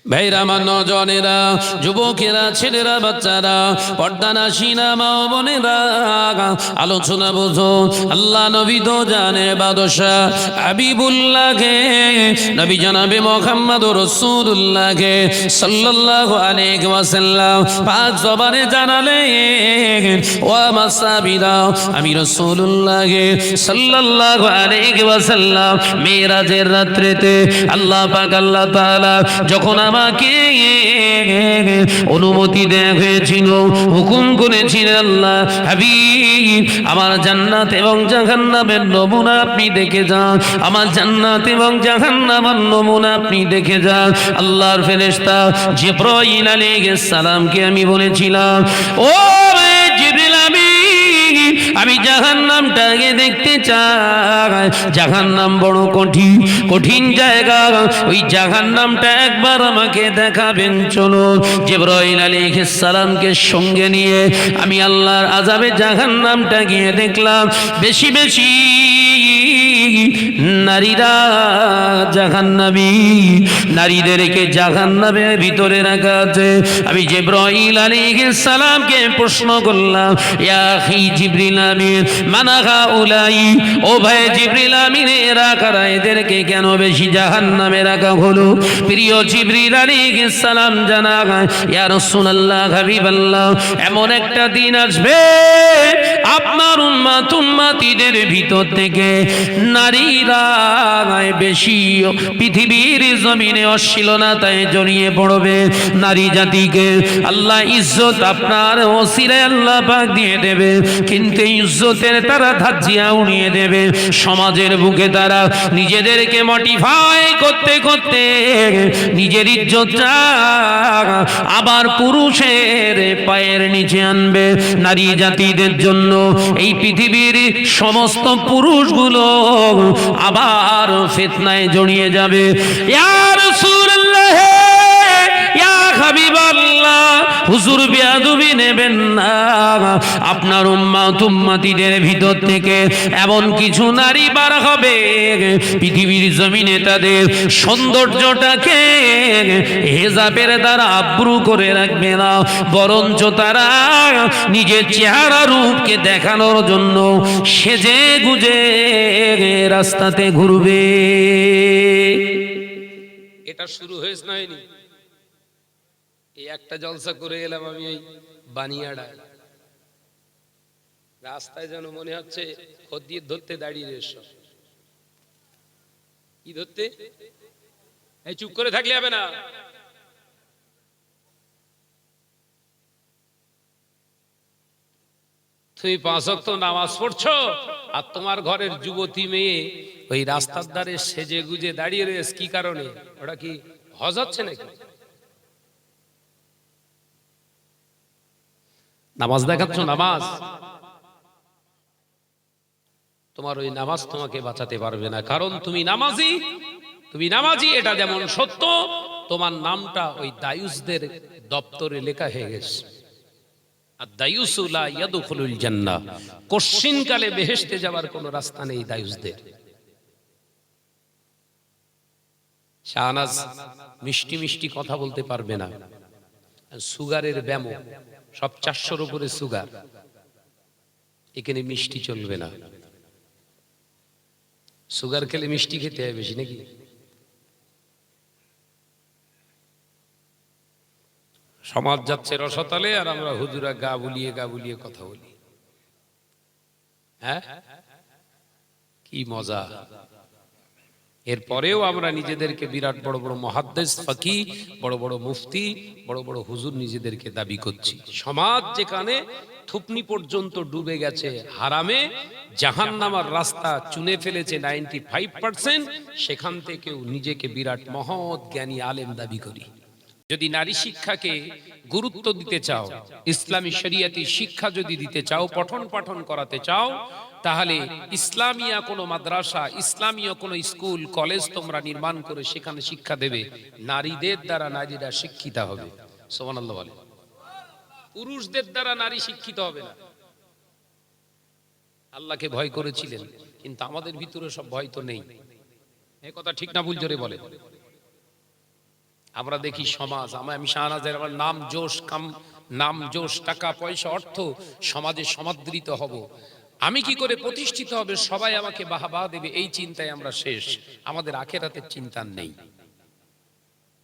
ভাইরা আমার নজনেরা, যুবকেরা, ছেলেরা, বাচ্চারা, পর্দানাসীনা মা ও বোনেরা, আলোচনা বোঝো। আল্লাহ নবী তো জানে বাদশাহ হাবিবুল্লাহকে, নবী জনাবে মুহাম্মদুর রাসূলুল্লাহকে সাল্লাল্লাহু আলাইহি ওয়াসাল্লাম পাক জবানে জানালেন, ও আমার সাহাবীরা, আমি রাসূলুল্লাহকে সাল্লাল্লাহু আলাইহি ওয়াসাল্লাম মেরাজের রাত্রিতে আল্লাহ পাক আল্লাহ তাআলা যখন আমাকে অনুমতি দেয়া হয়েছিল, হুকুম করেছিলেন, আল্লাহ হাবিব আমার জান্নাত এবং জাহান্নামের নমুনা আপনি দেখে যান, আমার জান্নাত এবং জাহান্নামের নমুনা আপনি দেখে যান। আল্লাহর ফেরেশতা জিবরাইল আলাইহিস সালামকে আমি বলেছিলাম, ও জিবরিল, আমি জাহান্নামটাকে দেখতে চাই। জাহান্নাম বড় কঠিন কঠিন জায়গা, ওই জাহান্নামটা একবার আমাকে দেখাবেন চলো। জিবরাইল আলাইহিস সালামকে সঙ্গে নিয়ে আমি আল্লাহর আযাবে জাহান্নামটা গিয়ে দেখলাম, বেশি বেশি নারীরা জাহান্নামী, নারীদেরকে জাহান্নামের ভিতরে রাখা আছে। আমি জিবরাইল আলাইহিস সালামকে প্রশ্ন করলাম, ইয়া আখি জিবরিল আমিন, মানাহা উলাই, ও ভাই জিবরিল আমিন, এরা কারা, এদেরকে কেন বেশি জাহান্নামে রাখা হলো? প্রিয় জিবরিল আলাইহিস সালাম জানায়, ইয়া রাসূলুল্লাহ, হাবিবাল্লাহ, এমন একটা দিন আসবে আপনার উম্মতিদের ভিতর থেকে নারীরা বেশি পৃথিবীর জমিনে অশ্লীলতায় জড়িয়ে পড়বে। নারী জাতিকে আল্লাহ ইজ্জত আপনার ওসিলায় আল্লাহ পাক দিয়ে দেবে, কিন্তু ইজ্জতের তারা ধাজ্জিয়া উড়িয়ে দেবে। সমাজের বুকে তারা নিজেদেরকে মডিফাই করতে করতে নিজের ইজ্জতটা আবার পুরুষের পায়ের নিচে আনবে। নারী জাতিদের জন্য এই পৃথিবীর সমস্ত পুরুষগুলো আবার ফিতনায় জড়িয়ে যাবে। ইয়া রাসূলুল্লাহ, ইয়া হাবিবাল্লাহ, হুজুর বেয়াদবি নেবেন না। আপনার উম্মতিদের ভিতর থেকে এমন কিছু নারী বার হবে, পৃথিবীর জমিনে তাদের সৌন্দর্যটাকে হেজাবের দ্বারা আব্রু করে রাখবে না, বরঞ্চ তারা নিজের চেহারা রূপকে দেখানোর জন্য সেজে গুজে রাস্তাতে ঘুরবে। এটা শুরু হয়েছে না, হয়নি? এই একটা জলসা করে এলাম আমি এই বানিয়াড়ায়, রাস্তায় যেন মনে হচ্ছে খদ্দির ধরতে দাঁড়িয়ে এসব। কি ধরতে? এই চুপ করে থাকলে হবে না। তুমি 5 ওয়াক্ত নামাজ পড়ছো আর তোমার ঘরের যুবতী মেয়ে ওই রাস্তার ধারে সেজে গুজে দাঁড়িয়ে রয়েছে, কি কারণে? ওটা কি হজ হচ্ছে নাকি? নামাজ দেখাচ্ছ, নামাজ, তোমার ওই নামাজ তোমাকে বাঁচাতে পারবে না, কারণ তুমি নামাজি। তুমি নামাজি এটা যেমন সত্য, তোমার নামটা ওই দায়ুসদের দপ্তরে লেখা হয়ে গেছে। আর দায়ুসু লা ইয়াদখুলুল জান্নাহ, কোশ্চিনকালে বেহেশতে যাওয়ার কোনো রাস্তা নেই দায়ুসদের। শাহনাজ মিষ্টি মিষ্টি কথা বলতে পারবে না, সুগারের ব্যামো, সব 400-র উপরে সুগার, এখানে মিষ্টি চলবে না। সুগার খেলে মিষ্টি খেতে হয় বেশি নাকি? সমাজ যাচ্ছে রসতলে আর আমরা হুজুরা গা বুলিয়ে কথা বলি। হ্যাঁ, কি মজা। এরপরেও আমরা নিজেদেরকে বিরাট বড় বড় মুহাদ্দিস, ফাকিহ, বড় বড় মুফতি, বড় বড় হুজুর নিজেদেরকে দাবি করছি। সমাজ যেখানে থুপনি পর্যন্ত ডুবে গেছে হারামে, জাহান্নামের রাস্তা চুনে ফেলেছে 95%, সেখান থেকেও নিজেকে বিরাট মহৎ জ্ঞানী আলেম দাবি করি। যদি নারী শিক্ষাকে গুরুত্ব দিতে চাও, ইসলামী শরিয়তি শিক্ষা যদি দিতে চাও, পঠন পাঠন করাতে চাও, তাহলে ইসলামিয়া কোনো মাদ্রাসা, ইসলামীয় কোনো স্কুল কলেজ তোমরা নির্মাণ করে সেখানে শিক্ষা দেবে। নারীদের দ্বারা নারীরা শিক্ষিত হবে। সুবহানাল্লাহ বলে। পুরুষদের দ্বারা নারী শিক্ষিত হবে না। আল্লাহকে ভয় করেছিলেন, কিন্তু আমাদের ভিতরে সব ভয় তো নেই। এই কথা ঠিক না ভুল জোরে বলে? আমরা দেখি সমাজ, আমি শাহনাজের আমার নাম যশ কাম, নাম যশ টাকা পয়সা অর্থ, সমাজে সমাদৃত হব, আমি কি করে প্রতিষ্ঠিত হবে, সবাই আমাকে বাহবা দেবে, এই চিন্তায় আমরা শেষ। আমাদের আখেরাতের চিন্তা নেই।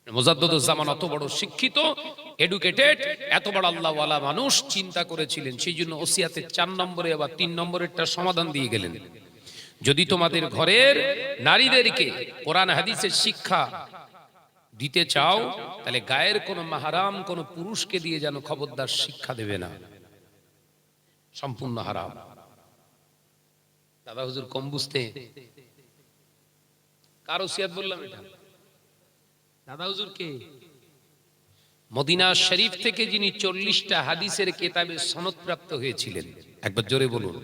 মুজাদ্দুজ্জামান অত বড় শিক্ষিত, এডুকেটেড, এত বড় আল্লাহওয়ালা মানুষ চিন্তা করেছিলেন, সেই জন্য ওসিয়াতের 4 নম্বরে আবার 3 নম্বরেরটা সমাধান দিয়ে গেলেন, যদি তোমাদের ঘরের নারীদেরকে কোরআন হাদিসের শিক্ষা দিতে চাও, তাহলে গায়ের কোন মাহারাম কোন পুরুষকে দিয়ে যেন খবরদার শিক্ষা দেবে না, সম্পূর্ণ হারাম। দাদা হুজুর কম বুঝতে, কার ওসিয়াত বললাম এটা? দাদা হুজুর কে? মদিনা শরীফ থেকে যিনি 40টা হাদিসের কিতাবে সনদ প্রাপ্ত হয়েছিলেন, একবার জোরে বলুন।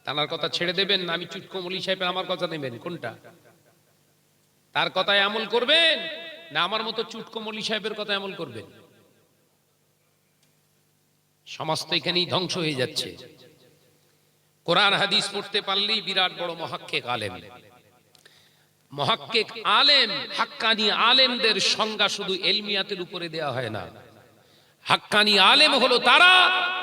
তার কথা ছেড়ে দেবেন না আমি চুটকো মৌলী সাহেবের আমার কথা নেবেন? কোনটা? তার কথায় আমল করবেন না আমার মতো চুটকো মৌলী সাহেবের কথা আমল করবেন? সমাজ তো এখানেই ধ্বংস হয়ে যাচ্ছে। কোরআন হাদিস পড়তে পারলেই বিরাট বড় মুহাক্কিক আলেম। মুহাক্কিক আলেম, হাক্কানি আলেমদের সংজ্ঞা শুধু ইলমিয়াতের উপরে দেয়া হয় না। হাক্কানি আলেম হলো তারা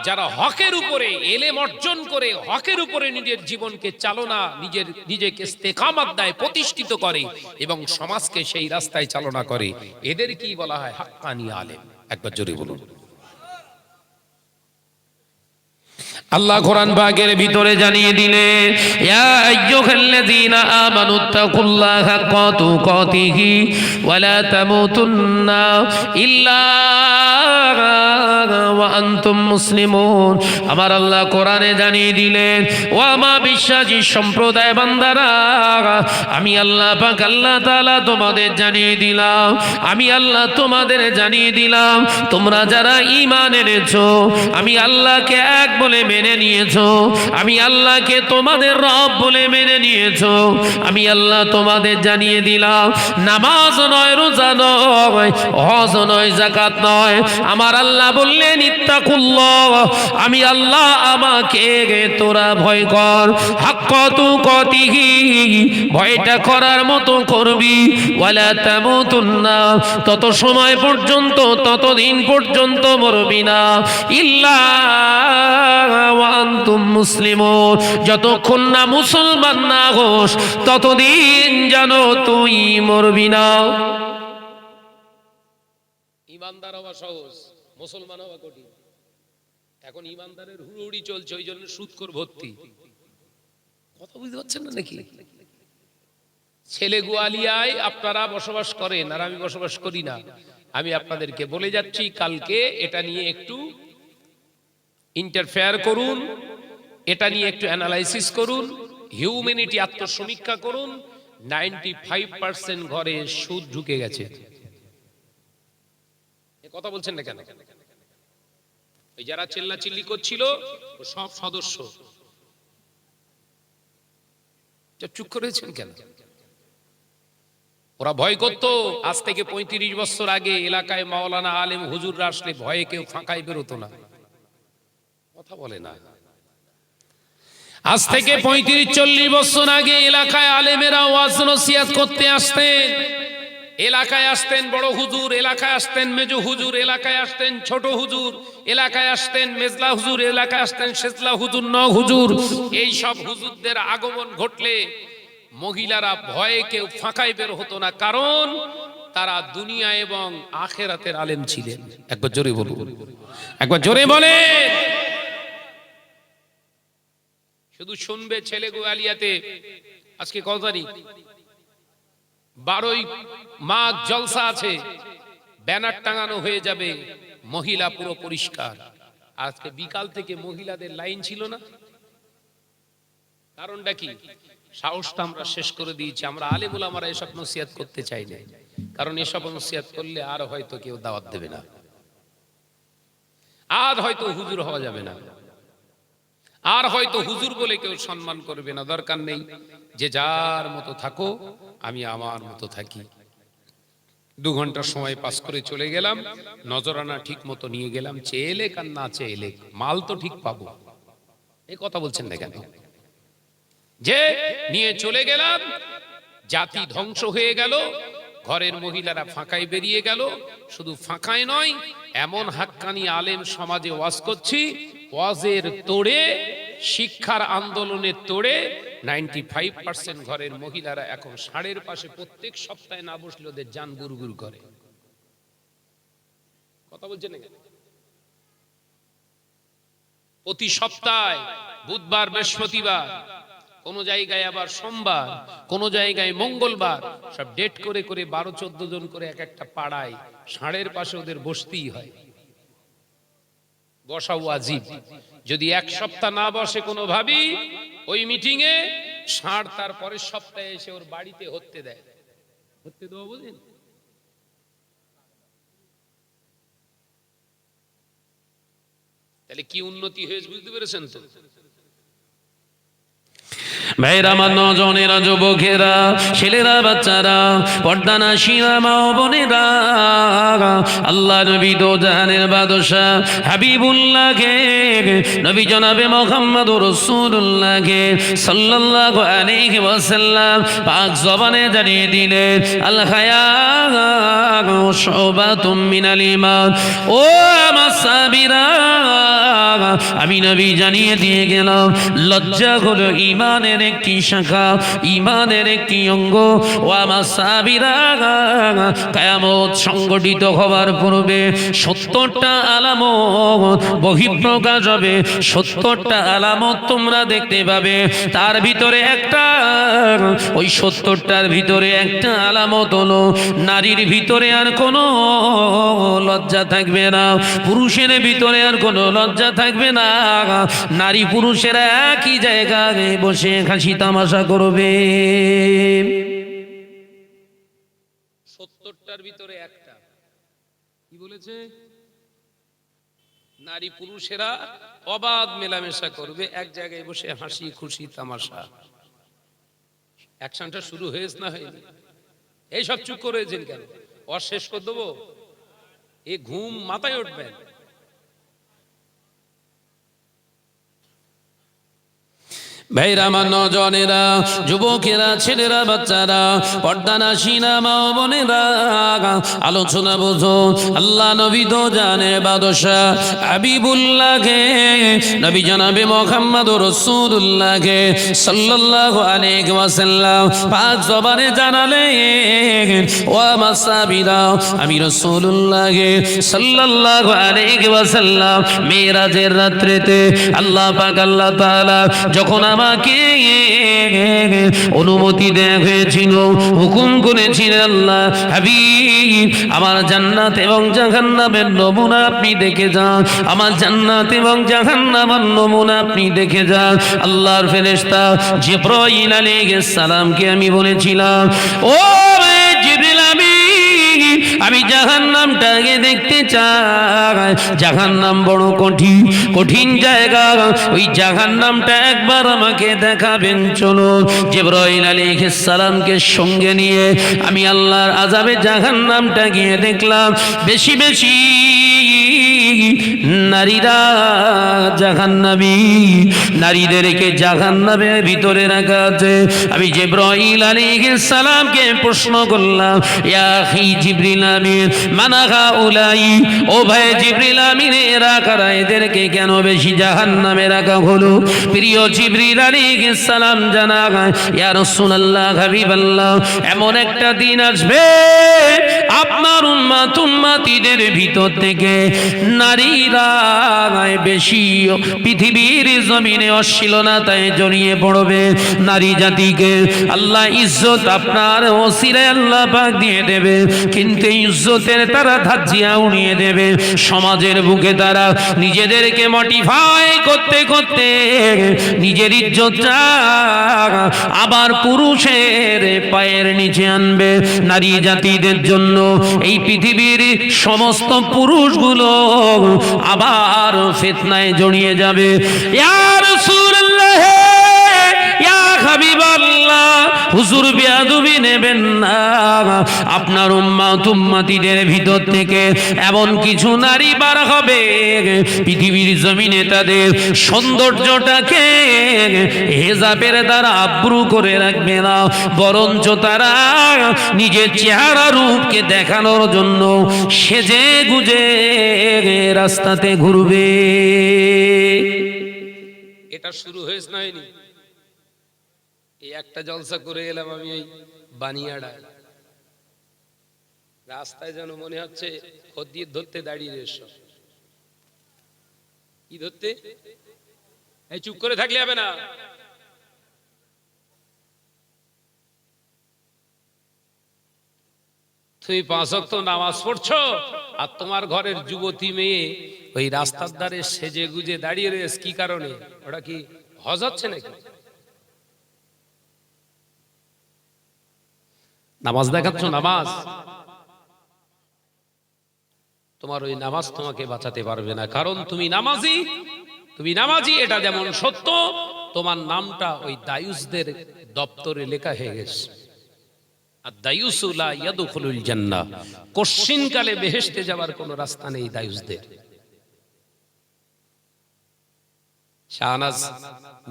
যারা হকের উপরে ইলম অর্জন করে হকের উপরে নিজের জীবনকে চালনা, নিজেকে ইস্তেকামত দেয়, প্রতিষ্ঠিত করে এবং সমাজকে সেই রাস্তায় চালনা করে, এদের কি বলা হয়? হাক্কানি আলেম। একবার জোরে বলুন। আল্লাহ কোরআন পাকের ভিতরে জানিয়ে দিলেন, ইয়া আইয়ুহাল্লাযীনা আমানুত্তাকুল্লাহা হাক্কা তুকাতিহি ওয়া লা তামুতুন্না ইল্লা ওয়া আনতুম মুসলিমুন। আমার আল্লাহ কোরআনে জানিয়ে দিলেন, ও আমার বিশ্বাসী সম্প্রদায় বান্দারা, আমি আল্লাহ পাক আল্লাহ তাআলা তোমাদের জানিয়ে দিলাম, আমি আল্লাহ তোমাদের জানিয়ে দিলাম, তোমরা যারা ঈমান এনেছো, আমি আল্লাহকে এক বলে মেনে নিয়েছো, আমি আল্লাহকে তোমাদের রব বলে মেনে নিয়েছো, আমি আল্লাহ তোমাদের জানিয়ে দিলাম, নামাজ নয়, রোজা নয়, হজ নয়, যাকাত নয়, আমার আল্লাহ বললেন ইত্তাকুল্লাহ, আমি আল্লাহ আমাকে তোরা ভয় কর, হাক্কা তুকাতিহি, ভয়টা করার মতো করবি, ওয়ালা তামুতুন্না, তত সময় পর্যন্ত, ততদিন পর্যন্ত মরবি না, ইল্লা ওয়া আনতুম মুসলিমুন, যতক্ষণ না মুসলমান না হোস ততদিন যেন তুই মরবি না। ইমানদার হওয়া সহজ, মুসলমান হওয়া কঠিন। এখন ইমানদারের হুড়ুড়ি চলছে, ওই জন্য সুদখোর ভর্তি। কথা বুঝতে পারছেন না নাকি? ছেলে গোয়ালিয়ায় আপনারা বসবাস করেন আর আমি বসবাস করি না। আমি আপনাদেরকে বলে যাচ্ছি, কালকে এটা নিয়ে একটু ইন্টারফেয়ার করুন, এটা নিয়ে একটু অ্যানালাইসিস করুন, হিউম্যানিটি আত্মসমীক্ষা করুন। 95% ঘরে সুদ ঢুকে গেছে। কথা বলছেন না কেন? ওই যারা চিল্লাচিল্লি করছিল সব সদস্য চুপ করেছেন কেন? ওরা ভয় করতো। আজ থেকে 35 বছর আগে এলাকায় মাওলানা আলেম হুজুররা আসলে ভয়ে কেউ ফাঁকায় বেরোতো না। কথা বলে না। আজ থেকে 35-40 বছর আগে এলাকায় আলেমেরা ওয়াজ নসিহত করতে আসতেন। এলাকায় আসতেন বড় হুজুর, এলাকায় আসতেন মেজো হুজুর, এলাকায় আসতেন ছোট হুজুর, এলাকায় আসতেন মেজলা হুজুর, এলাকায় আসতেন সেজলা হুজুর, ন হুজুর। এই সব হুজুরদের আগমন ঘটলে মহিলারা ভয়ে কেউ ফাঁকায় বের হতো না, কারণ তারা দুনিয়া এবং আখেরাতের আলেম ছিলেন। একবার জোরে বলুন, একবার জোরে বলে। শুধু শুনবে ছেলে গোয়ালিয়াতে আজকে কত তারিখ? 12ই মাঘ জলসা আছে, ব্যানার টাঙানো হয়ে যাবে, মহিলা পুরো পরিষ্কার। আজকে বিকাল থেকে মহিলাদের লাইন ছিল না। কারণটা কি? সাহসটা আমরা শেষ করে দিয়েছি। আমরা আলেম ওলামারা এসব নসিহত করতে চাই না, কারণ এসব নসিহত করলে আর হয়তো কেউ দাওয়াত দেবে না, আর হয়তো হুজুর হওয়া যাবে না, আর হয়তো হুজুর বলে কেউ সম্মান করবে না। দরকার নেই, যে যার মতো থাকো, আমি আমার মতো থাকি। 2 ঘন্টা সময় পাস করে চলে গেলাম, নজরানা ঠিক মতো নিয়ে গেলাম, চেয়েলে কার না চেয়েলে মাল তো ঠিক পাবো। এই কথা বলছেন না কেন? যে নিয়ে চলে গেলাম, জাতি ধ্বংস হয়ে গেল, ঘরের মহিলারা ফাঁকায় বেরিয়ে গেল। শুধু ফাঁকায় নয়, এমন হাক্কানি আলেম সমাজে ওয়াজ করছি, ওয়াজের তোড়ে, শিক্ষার আন্দোলনের তোড়ে 95% ঘরের মহিলারা এখন ষাঁড়ের পাশে প্রত্যেক সপ্তাহে না বসলে ওদের জান গুরগুর করে। কথা বলছেন না? প্রতি সপ্তাহে বুধবার, বৃহস্পতিবার, কোন জায়গায় আবার সোমবার, কোন জায়গায় মঙ্গলবার, সব ডেট করে করে 12-14 জন করে এক একটা পাড়ায় ষাঁড়ের পাশে ওদের বসতেই হয়। বসা ওয়াজিব। যদি এক সপ্তাহ না বসে কোনোভাবেই ওই মিটিং এ, ষাঁড় তার পরের সপ্তাহে এসে ওর বাড়িতে হত্যে দেয়। হত্যে দেওয়া বুঝেন? তাহলে কি উন্নতি হয়েছে বুঝতে পেরেছেন তো? ভাইরা, আমার নজনেরা, যুবকেরা, ছেলেরা, বাচ্চারা, পর্দানাশীরা, মা ও বোনেরা, আল্লাহ নবী দো জাহানের বাদশা হাবিবুল্লাহকে, নবী জনাবে মুহাম্মদুর রাসূলুল্লাহকে সাল্লাল্লাহু আলাইহি ওয়াসাল্লাম পাক জবানে জানিয়ে দিলেন, আল হায়া শুবাতুম মিনাল ঈমান। ও আমার সাহাবীরা, আমি নবী জানিয়ে দিয়ে গেলাম, লজ্জা হলো ঈমানের একটি শাখা, ঈমানের একটি অঙ্গ। ও আমার সাহাবীরা, কিয়ামত সংগঠিত হওয়ার পূর্বে 70টা আলামত বহিঃপ্রকাশ হবে। 70টা আলামত তোমরা দেখতে পাবে। তার ভিতরে একটা, ওই 70টার ভিতরে একটা আলামত হলো নারীর ভিতরে আর কোনো লজ্জা থাকবে না, পুরুষের ভিতরে আর কোনো লজ্জা থাকবে না। নারী পুরুষেরা একই জায়গায় বসে হাসি তামাশা করবে। 70টার ভিতরে একটা, কি বলেছে? নারী পুরুষেরা অবাধ মেলামেশা করবে, এক জায়গায় বসে হাসি খুশি তামাশা। অ্যাকশনটা শুরু হয়েছে না হয়নি? এই সব চুপ করেছেন কেন? শেষ করে দেবো? এ ঘুম মাথায় উঠবেন। ভাইরা, আমার নজনেরা, যুবকেরা, ছেলেরা, বাচ্চারা, পর্দানাশীরা, মা ও বোনেরা, আলোচনা বোঝো। আল্লাহ নবী দো জাহানের বাদশা হাবিবুল্লাহকে, নবী জনাবে মুহাম্মদুর রাসূলুল্লাহকে সাল্লাল্লাহু আলাইহি ওয়াসাল্লাম পাক জবানে জানালেন, ও আমার সাহাবীরা, আমি রাসূলুল্লাহকে সাল্লাল্লাহু আলাইহি ওয়াসাল্লাম মেরাজের রাত্রিতে আল্লাহ পাক, আল্লাহ তাআলা যখন আমাকে অনুমতি দেয়া হয়েছিল, হুকুম করেছিলেন, আল্লাহ হাবিব, আমার জান্নাত এবং জাহান্নামের নমুনা আপনি দেখে যান, আমার জান্নাত এবং জাহান্নামের নমুনা আপনি দেখে যান। আল্লাহর ফেরেশতা জিবরাইল আলাইহিস সালামকে আমি বলেছিলাম, ও জিবরিল, আমি জাহান্নামটাকে দেখতে চাই। জাহান্নাম বড় কঠিন, কঠিন জায়গা। ওই জাহান্নামটা একবার আমাকে দেখাবেন চলো। জিবরাইল আলাইহিস সালামকে সঙ্গে নিয়ে আমি আল্লাহর আযাবে জাহান্নামটা গিয়ে দেখলাম, বেশি বেশি নারীরা জাহান্নামী, নারীদেরকে জাহান্নামের ভিতরে রাখা আছে। আমি জিবরাইল আলাইহিস সালামকে প্রশ্ন করলাম, ইয়া আখি জিবরিল আমিন, মানাহা উলাই, ও ভাই জিবরিল আমিন, এরা কারা? এদেরকে কেন বেশি জাহান্নামে রাখা হলো? প্রিয় জিবরিল আলাইহিস সালাম জানায়, ইয়া রাসূলুল্লাহ, হাবিবাল্লাহ, এমন একটা দিন আসবে আপনার উম্মত উম্মতিদের ভিতর থেকে নারীরা বেশি পৃথিবীর জমিনে অশ্লীলতায় জড়িয়ে পড়বে। নারী জাতিকে আল্লাহ ইজ্জত আপনার ওসিলায় আল্লাহ পাক দিয়ে দেবে, কিন্তু ইজ্জতের তারা ধাজ্জিয়া উড়িয়ে দেবে। সমাজের বুকে তারা নিজেদেরকে মডিফাই করতে করতে নিজের ইজ্জতটা আবার পুরুষের পায়ের নিচে আনবে। নারী জাতিদের জন্য এই পৃথিবীর সমস্ত পুরুষগুলো আবার ফিতনায় জড়িয়ে যাবে। ইয়া রাসূলুল্লাহ, ইয়া হাবিবাল্লাহ, হুজুর বেয়াদবি নেবেন না। আপনার উম্মত উম্মতিদের ভিতর থেকে এমন কিছু নারী বার হবে পৃথিবীর জমিনে তাদের সৌন্দর্যটাকে হেজাবের দ্বারা আব্রু করে রাখবে না, বরঞ্চ তারা নিজের চেহারা রূপকে দেখানোর জন্য সেজে গুজে রাস্তাতে ঘুরবে। এটা শুরু হয়েছে না হয়নি? এই একটা জলসা করে এলাম আমি এই বানিয়াড়ায়, রাস্তায় যেন মনে হচ্ছে খদ্দের ধরতে দাঁড়িয়ে রয়েছে। কি ধরতে? এই চুপ করে থাকলে হবে না। তুমি 5 ওয়াক্ত নামাজ পড়ছো আর তোমার ঘরের যুবতী মেয়ে ওই রাস্তার ধারে সেজে গুজে দাঁড়িয়ে রয়েছে, কি কারণে? ওটা কি হজ হচ্ছে নাকি? নামাজ দেখাচ্ছ, নামাজ। তোমার ওই নামাজ তোমাকে বাঁচাতে পারবে না, কারণ তুমি নামাজি। তুমি নামাজি এটা যেমন সত্য, তোমার নামটা ওই দায়ুসদের দপ্তরে লেখা হয়ে গেছে। আর দায়ুসু লা ইয়াদখুলুল জান্নাহ, কোশ্চিনকালে বেহেশতে যাওয়ার কোনো রাস্তা নেই দায়ুসদের। শাহনাজ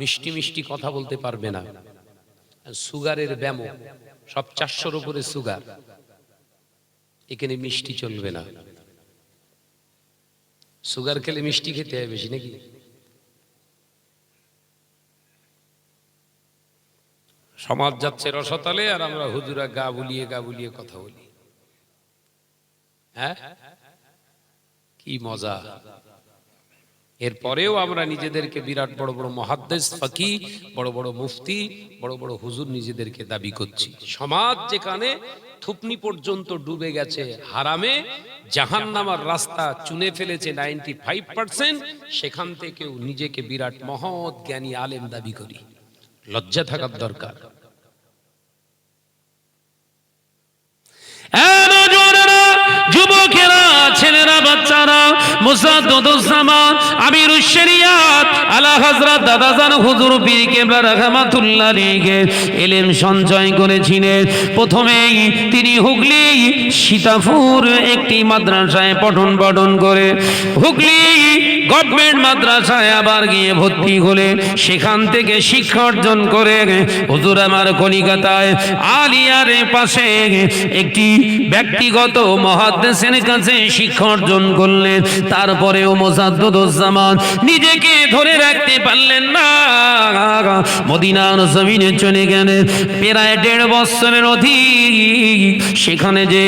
মিষ্টি মিষ্টি কথা বলতে পারবে না, সুগারের ব্যামো, সব 400-র উপরে সুগার, এখানে মিষ্টি চলবে না। সুগার খেলে মিষ্টি খেতে হয় বেশি নাকি? সমাজ যাচ্ছে রসতলে আর আমরা হুজুরা গা বুলিয়ে কথা বলি। হ্যাঁ, কি মজা। এরপরেও আমরা নিজেদেরকে বিরাট বড় বড় মুহাদ্দিস, ফকিহ, বড় বড় মুফতি, বড় বড় হুজুর নিজেদেরকে দাবি করছি। সমাজ যেখানে থুপনি পর্যন্ত ডুবে গেছে হারামে, জাহান্নামের রাস্তা চুনে ফেলেছে 95%, সেখান থেকেও নিজেকে বিরাট মহৎ জ্ঞানী আলেম দাবি করি। লজ্জা থাকার দরকার। যুবকেরা, ছেলেরা, বাচ্চারা, মুসাদ্দুজ্জামান আমিরুশ শরিয়াত আলা হযরত দাদাজান হুজুর পীর কেবলা রাহমাতুল্লাহ আলাইহি ইলম সঞ্চয় করেছিলেন। প্রথমেই তিনি হুগলি সীতাপুর একটি মাদ্রাসায় পঠন পাঠন করে হুগলি গভর্নমেন্ট মাদ্রাসায় আবার গিয়ে ভর্তি হলে সেখান থেকে শিক্ষা অর্জন করে হুজুর আমার কলিকাতায় আলিয়ার পাশে একটি ব্যক্তিগত মুহাদ্দিসের কাছে শিক্ষা অর্জন করলেন। তারপরেও মুসাদ্দুজ্জামান নিজেকে ধরে রাখতে পারলেন না, মদিনার জমিনে চলে গেলেন। প্রায় 1.5 বছরের অধিক সেখানে যে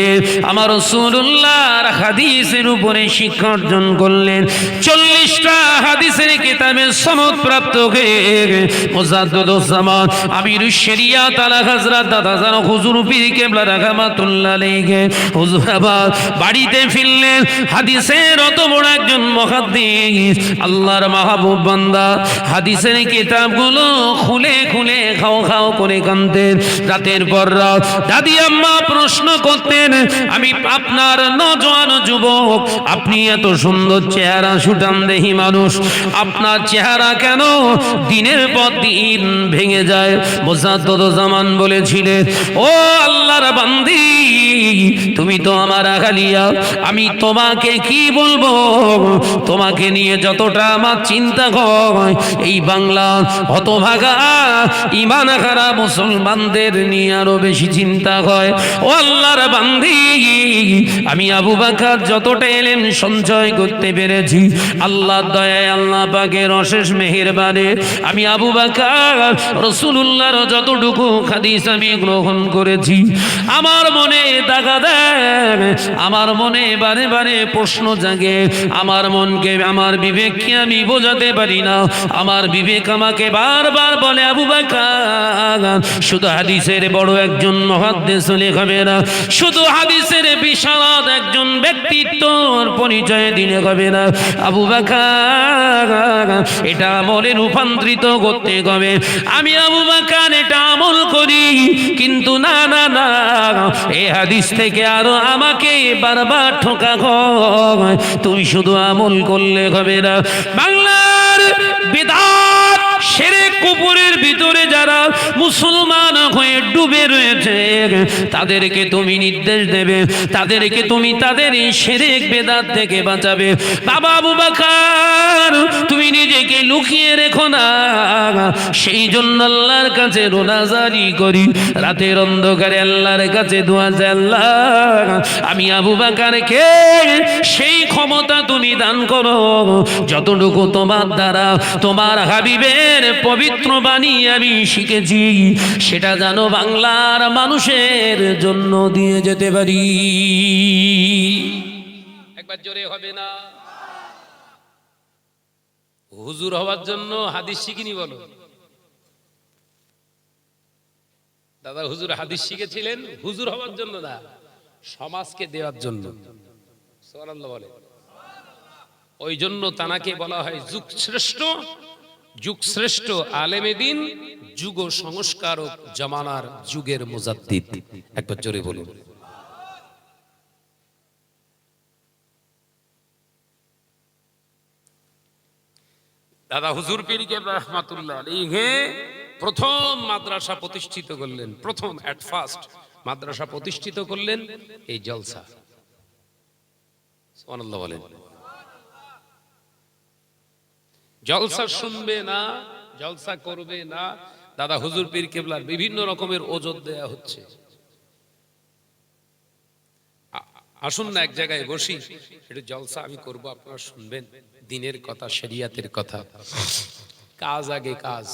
আমার রাসূলুল্লাহর হাদিসের উপরে শিক্ষা অর্জন করলেন। 40টা হাদিসের কিতাবে সনদ প্রাপ্ত হয়ে মুসাদ্দুজ্জামান আমিরুশ শরিয়াত আলা হযরত দাদাজান হুজুর পীর কেবলা রাহমাতুল্লাহ আলাইহি হুজুর আবার বাড়িতে ফিরলেন। হাদিসের অত বড় একজন মুহাদ্দিস, আল্লাহর মাহবুব বান্দা, হাদিসের কিতাবগুলো খুলে খুলে খাও খাও করে কাঁদতেন। রাতের পর রাত দাদি আম্মা প্রশ্ন করতেন, আমি আপনার নওজোয়ান যুবক, আপনি এত সুন্দর চেহারা, সুঠাম দেহি মানুষ, আপনার চেহারা কেন দিনের পর দিন ভেঙে যায়? মুসাদ্দুজ্জামান বলেছিলেন, ও আল্লাহর বান্দি, তুমি তো আমার আগালিয়া, আমি তোমাকে কি বলবো? তোমাকে নিয়ে যতটা আমার চিন্তা হয়, এই বাংলা হতভাগা ঈমান হারা মুসলমানদের নিয়ে আরো বেশি চিন্তা হয়। ও আল্লাহর বান্দি, আমি আবু বকর যতটা ইলম সঞ্চয় করতে পেরেছি, আল্লাহর দয়ায়, আল্লাহ পাকের অশেষ মেহেরবানি, আমি আবু বকর রাসূলুল্লাহর যতটুকু হাদিস আমি গ্রহণ করেছি, আমার মনে দাগা দেয়, আমার মনে বারে বারে প্রশ্ন জাগে, আমার মনকে, আমার বিবেককে আমি বোঝাতে পারি না। আমার বিবেক আমাকে বারবার বলে, আবু বকর শুধু হাদিসের বড় একজন মুহাদ্দিস হলে হবে না, শুধু হাদিসের বিশারদ একজন ব্যক্তিত্বর পরিচয় দিলে হবে না, আবু বকর এটা আমলে রূপান্তরিত করতে হবে। আমি আবু বকর এটা আমল করি, কিন্তু না না না, এই হাদিস থেকে আরো আমাকে বারবার ঠকা হয়। তুমি শুধু আমল করলে হবে না, বাংলার বিদআত শিরক কুফরের ভিতরে যারা মুসলমান হয়ে ডুবে রয়েছে তাদেরকে তুমি নির্দেশ দেবে, তাদেরকে তুমি তাদের এই শিরক বেদাত থেকে বাঁচাবে। বাবা আবু বকর তুমি নিজেকে লুকিয়ে রেখো না, সেই জন্য আল্লাহর কাছে রোনাজারি করি, রাতের অন্ধকারে আল্লাহর কাছে দোয়া চাই, আল্লাহ আমি আবু বকরকে সেই ক্ষমতা তুমি দান করো যতটুকু তোমার দ্বারা তোমার হাবিবের পবিত্র বাণী আমি শিখেছি সেটা জানো বাংলার মানুষের জন্য দিয়ে যেতে পারি। একবার জোরে হবে না? হুজুর হওয়ার জন্য হাদিস শিখিনি বলো? দাদা হুজুর হাদিস শিখেছিলেন হুজুর হওয়ার জন্য না, সমাজকে দেওয়ার জন্য। সুবহানাল্লাহ বলে। ওই জন্য তানাকে বলা হয় যুগ শ্রেষ্ঠ আলেমে দ্বীন, যুগ সংস্কারক, জামানার যুগের মুজাদ্দিদ। একবার জোরে বলুন। দাদা হুজুর পীর কেবলা রাহমাতুল্লাহ আলাইহি প্রথম মাদ্রাসা প্রতিষ্ঠিত করলেন, প্রথম এট ফার্স্ট মাদ্রাসা প্রতিষ্ঠিত করলেন এই জলসা। সুবহানাল্লাহ বলেন। জলসা শুনবে না, জলসা করবে না, দাদা হুজুর পীর কেবলার বিভিন্ন রকমের ওজোর দেয়া হচ্ছে। আসুন না এক জায়গায় বসি, একটু জলসা আমি করব, আপনারা শুনবেন দ্বীনের কথা, শরিয়াতের কথা। কাজ আগে কাজ।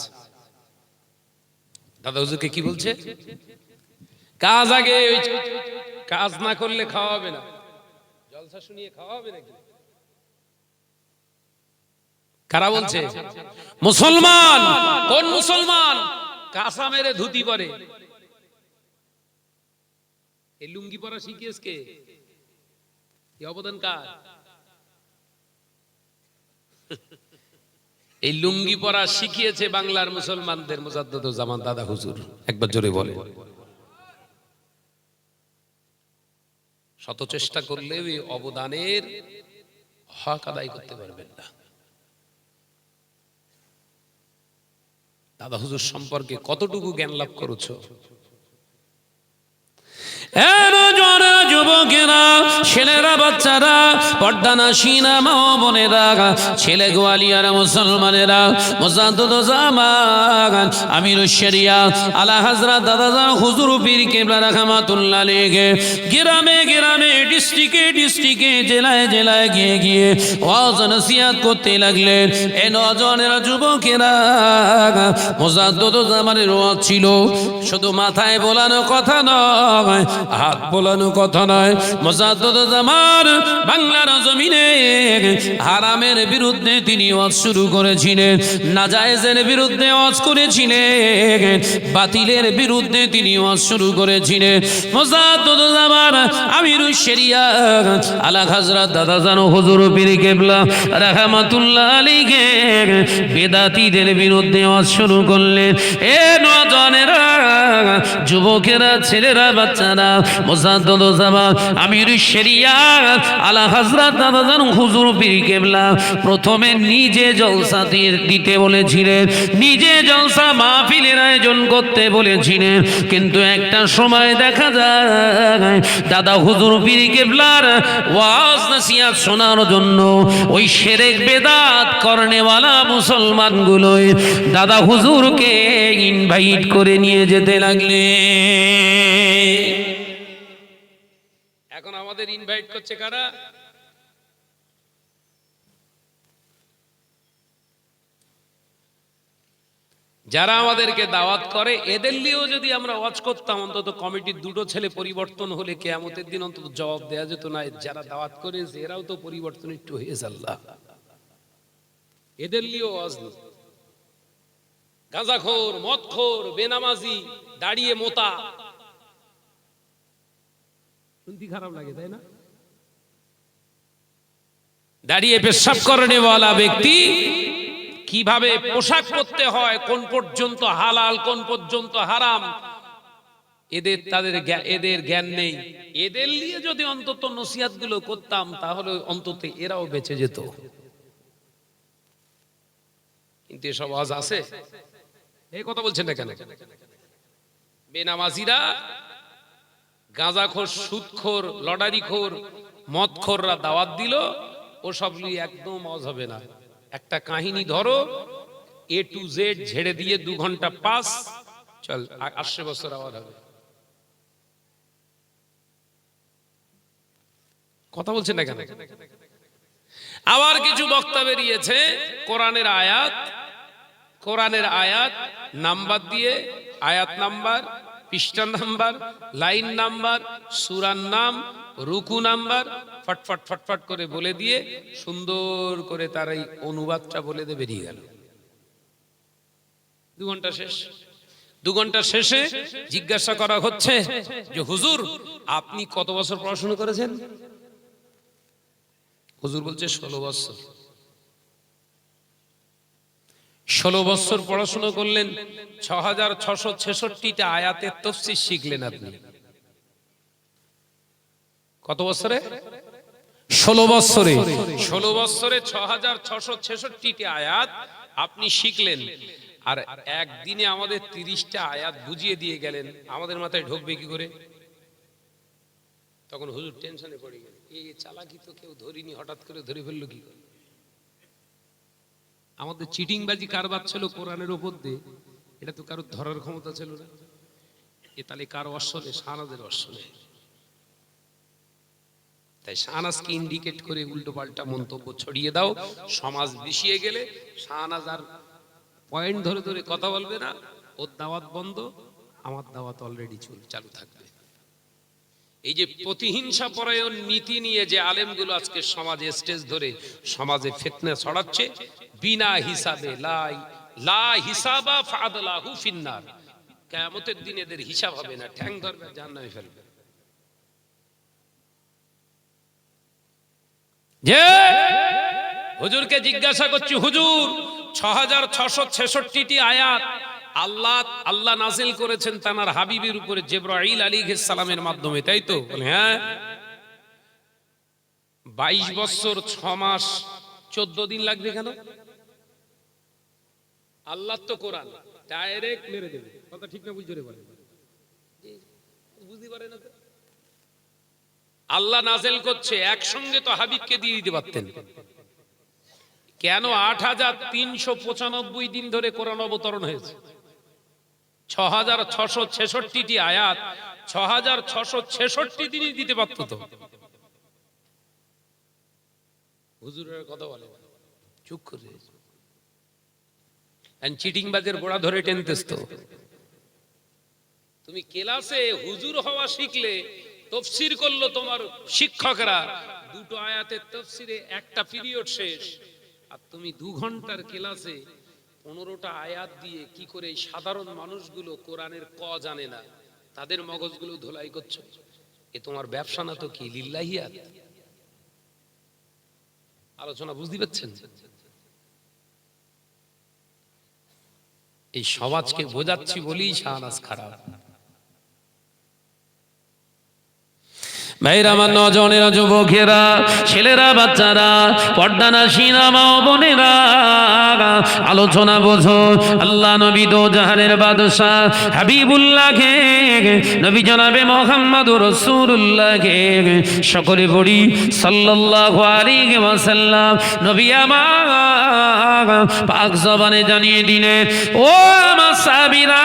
দাদা হুজুরকে কি বলছে? কাজ আগে। কাজ না করলে খাওয়া হবে না। জলসা শুনিয়ে খাওয়া হবে নাকি? কারা বলছে? মুসলমান। কোন মুসলমান? কাঁসা মেরে ধুতি পরে। এই লুঙ্গি পরা শিখিয়েছে কে? এই অবদান কার? এই লুঙ্গি পরা শিখিয়েছে বাংলার মুসলমানদের মুজাদ্দিদুজ্জামান দাদা হুজুর। একবার জোরে বলে। শত চেষ্টা করলে এই অবদানের হক আদায় করতে পারবেন না। দাদা হুজুর সম্পর্কে কতটুকু জ্ঞান লাভ করেছো? যুবকেরা, ছেলেরা, বাচ্চারা, পর্দানাসীনা মা বোনেরা, ছেলে গোয়ালিয়ারা, মুসলমানেরা, মুজাদ্দিদুজ্জামান আমিরুশ শরিয়াত আলা হযরত দাদা হুজুর পীর কেবলা রাহমাতুল্লাহ আলাইহি গ্রামে গ্রামে, ডিস্ট্রিক্টে ডিস্ট্রিক্টে, জেলায় জেলায় গিয়ে গিয়ে ওয়াজ নসিহত করতে লাগলেন। এই নওজওয়ানেরা, যুবকেরা, মুজাদ্দিদুজ্জামানের ওয়াজ ছিল শুধু মাথায় বলানো কথা নয়, হাত বলানো কথা নয়। মুজাদ্দিদুজ্জামান বাংলার জমিনে হারামের বিরুদ্ধে তিনি ওয়াজ শুরু করেছিলেন, নাজায়েজের বিরুদ্ধে ওয়াজ করেছিলেন, বাতিলের বিরুদ্ধে তিনি ওয়াজ শুরু করেছিলেন। মুজাদ্দিদুজ্জামান আমিরুশ শরিয়াত আলা হযরত দাদা জানো হুজুর পীর কেবলা রাহমাতুল্লাহ আলাইহি বেদাতীদের বিরুদ্ধে ওয়াজ শুরু করলেন। এ নওজওয়ানেরা, যুবকেরা, ছেলেরা, বাচ্চারা, মুজাদ্দিদুজ্জামান আমিরুশ শরিয়াত আলা হযরত দাদা জানো হুজুর পীর কেবলা প্রথমে নিজে জলসা দিতে বলেছিলেন, নিজে জলসা মাহফিলের আয়োজন করতে বলেছিলেন। কিন্তু একটা সময় দেখা যায় দাদা হুজুর পীর কেবলার ওয়াজ নসিহত শোনার জন্য ওই শিরক বেদাত করনেওয়ালা মুসলমানগুলোই দাদা হুজুরকে ইনভাইট করে নিয়ে যেতে লাগলে। এখন আমাদের ইনভাইট করছে কারা? যারা আমাদেরকে দাওয়াত করে, এদের নিয়েও যদি আমরা ওয়াজ করতাম, অন্তত কমিটির দুটো ছেলে পরিবর্তন হলে কিয়ামতের দিন অন্তত জবাব দেয়া যেত না যারা দাওয়াত করেছে এরাও তো পরিবর্তন একটু হয়েছে। আল্লাহ এদের নিয়েও ওয়াজ নেই। গাঁজাখোর, মদখোর, বেনামাজি, দাঁড়িয়ে মোতা, শুনতে খারাপ লাগে তাই না? দাঁড়িয়ে পেশাব করনেওয়ালা ব্যক্তি কিভাবে পোশাক পরতে হয়, কোন পর্যন্ত হালাল, কোন পর্যন্ত হারাম, এদের জ্ঞান নেই। এদের নিয়ে যদি অন্তত নসিহত গুলো করতাম তাহলে অন্তত এরাও বেঁচে যেত। কিন্তু এসব আজ আছে? এই কথা বলছেন না কেন? বেনামাজিরা, গাঁজাখোর, সুদখোর, লটারিখোর, মদখোররা দাওয়াত দিল, ওসব নিয়ে একদম মজ হবে না। একটা কাহিনী ধরো, A to Z ঝেড়ে দিয়ে 2 ঘন্টা পাস, চল 80 বছর আবার হবে। কথা বলছেন না কেন? আবার কিছু বক্তা বেরিয়েছে, কোরআনের আয়াত নাম্বার দিয়ে, আয়াত নাম্বার, পৃষ্ঠা নাম্বার, লাইন নাম্বার, সূরার নাম, রুকু নাম্বার ফটফট ফটফট করে বলে দিয়ে সুন্দর করে তার এই অনুবাদটা বলে দিয়ে বেরিয়ে গেল। 2 ঘন্টা শেষ। 2 ঘন্টা শেষে জিজ্ঞাসা করা হচ্ছে যে হুজুর আপনি কত বছর পড়াশোনা করেছেন? হুজুর বলছে 16 বছর। 16 বছর পড়াশোনা করলেন, 6666টা আয়াতের তাফসীর শিখলেন আপনি। কত বছরে? 16 বছরে। 16 বছরে 6666টা আয়াত আপনি শিখলেন, আর একদিনে আমাদের 30টা আয়াত বুঝিয়ে দিয়ে গেলেন। আমাদের মাথায় ঢুকবে কি করে? তখন হুজুর টেনশনে পড়ে গেলেন, এই চালাকি তো কেউ ধরিনি, হঠাৎ করে ধরে ফেললো কি করে? আমাদের চিটিংবাজি কারবার ছিল কোরআনের উপর দিয়ে, এটা তো কারোর ধরার ক্ষমতা ছিল না। এ তাহলে কার অশ্বলে? শাহনাজের অশ্বলে। তাই শাহনাজকে ইন্ডিকেট করে উল্টো পাল্টা মন্তব্য ছড়িয়ে দাও, সমাজ বিষিয়ে গেলে শাহনাজ আর পয়েন্ট ধরে ধরে কথা বলবে না, ওর দাওয়াত বন্ধ, আমার দাওয়াত অলরেডি চালু থাকবে। এই যে প্রতিহিংসা পরায়ণ নীতি নিয়ে যে আলেমগুলো আজকে সমাজে স্টেজ ধরে সমাজে ফিতনা ছড়াচ্ছে, বিনা হিসাবে লা হিসাবা ফাদলাহু ফিন্নার, কিয়ামতের দিন এদের হিসাব হবে না, ঠ্যাং ধরবে, জাহান্নামে ফেলবে। যে হুজুরকে জিজ্ঞাসা করছি, হুজুর 6666টি আয়াত আল্লাহ নাযিল করেছেন তার হাবিবের উপরে জিবরাইল আলাইহিস সালামের মাধ্যমে, তাই তো? বলে হ্যাঁ। 22 বছর 6 মাস 14 দিন লাগবে কেন? আল্লাহ তো কোরআন ডাইরেক্ট মেরে দেবে। কথা ঠিক না বুঝতে পারে? বুঝতে পারে না তো। আল্লাহ নাযিল করছে, একসঙ্গে তো হাবিবকে দিয়ে দিতে পারতেন। কেন 8395 দিন ধরে কোরআন অবতরণ হয়েছে? 6666টি আয়াত 6666 দিনই দিতে পারত তো। হুজুরের কথা বলে চুপ করে, চিটিংবাজের গোড়া ধরে টেনতেছ তো। তুমি ক্লাসে হুজুর হওয়া শিখলে, তাফসীর করলো তোমার শিক্ষকরা, 2টো আয়াতের তাফসীরে একটা পিরিয়ড শেষ, আর তুমি 2 ঘন্টার ক্লাসে 15টা আয়াত দিয়ে কি করে এই সাধারণ মানুষগুলো কোরআনের ক জানে না তাদের মগজগুলো ধোলাই করছো। এ তোমার ব্যবসা না তো কি? লিল্লাহিয়াত। আলোচনা বুঝতে পারছেন? এই সমাজকে বোঝাচ্ছি বলেই শাহনাজ খারাপ। ভাইরা, আমার নজনেরা, যুবকেরা, ছেলেরা, বাচ্চারা, পর্দানাসীনা মা ও বোনেরা, আলোচনা বোঝো। আল্লাহ নবী দো জাহানের বাদশাহ হাবিবুল্লাহকে, নবী জনাবে মুহাম্মদুর রাসূলুল্লাহকে সকলে পড়ি সাল্লাল্লাহু আলাইহি ওয়াসাল্লাম। নবী আমার পাক জবানে জানিয়ে দিলেন, ও আমার সাহাবীরা,